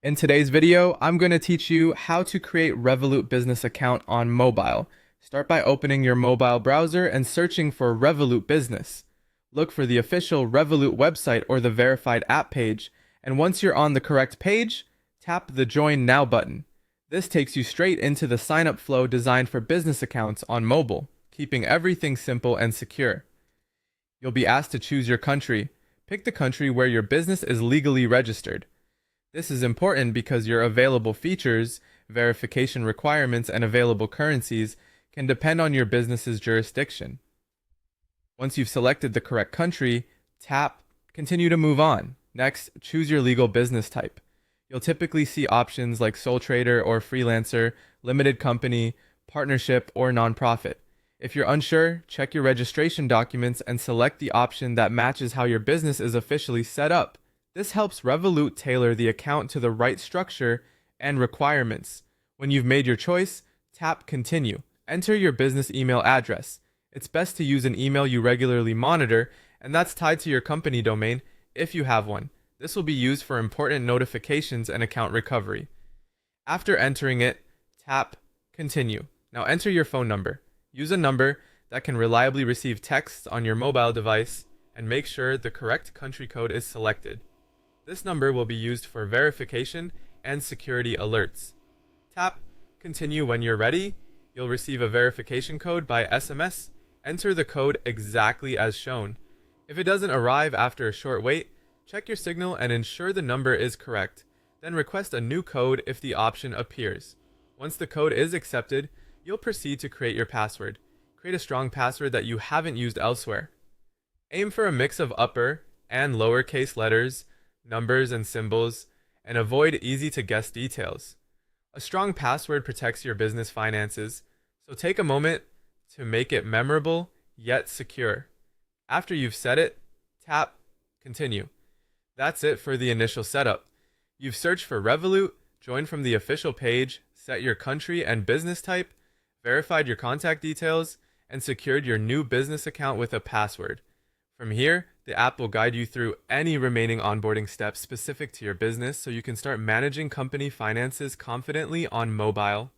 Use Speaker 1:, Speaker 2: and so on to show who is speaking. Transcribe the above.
Speaker 1: In today's video, I'm going to teach you how to create Revolut Business account on mobile. Start by opening your mobile browser and searching for Revolut Business. Look for the official Revolut website or the verified app page, and once you're on the correct page, tap the Join Now button. This takes you straight into the sign-up flow designed for business accounts on mobile, keeping everything simple and secure. You'll be asked to choose your country. Pick the country where your business is legally registered. This is important because your available features, verification requirements, and available currencies can depend on your business's jurisdiction. Once you've selected the correct country, tap Continue to move on. Next, choose your legal business type. You'll typically see options like sole trader or freelancer, limited company, partnership, or nonprofit. If you're unsure, check your registration documents and select the option that matches how your business is officially set up. This helps Revolut tailor the account to the right structure and requirements. When you've made your choice, tap Continue. Enter your business email address. It's best to use an email you regularly monitor, and that's tied to your company domain if you have one. This will be used for important notifications and account recovery. After entering it, tap Continue. Now enter your phone number. Use a number that can reliably receive texts on your mobile device and make sure the correct country code is selected. This number will be used for verification and security alerts. Tap Continue when you're ready. You'll receive a verification code by SMS. Enter the code exactly as shown. If it doesn't arrive after a short wait, check your signal and ensure the number is correct. Then request a new code if the option appears. Once the code is accepted, you'll proceed to create your password. Create a strong password that you haven't used elsewhere. Aim for a mix of upper and lowercase letters, numbers, and symbols, and avoid easy-to-guess details. A strong password protects your business finances, so take a moment to make it memorable yet secure. After you've set it, tap Continue. That's it for the initial setup. You've searched for Revolut, joined from the official page, set your country and business type, verified your contact details, and secured your new business account with a password. From here, the app will guide you through any remaining onboarding steps specific to your business so you can start managing company finances confidently on mobile.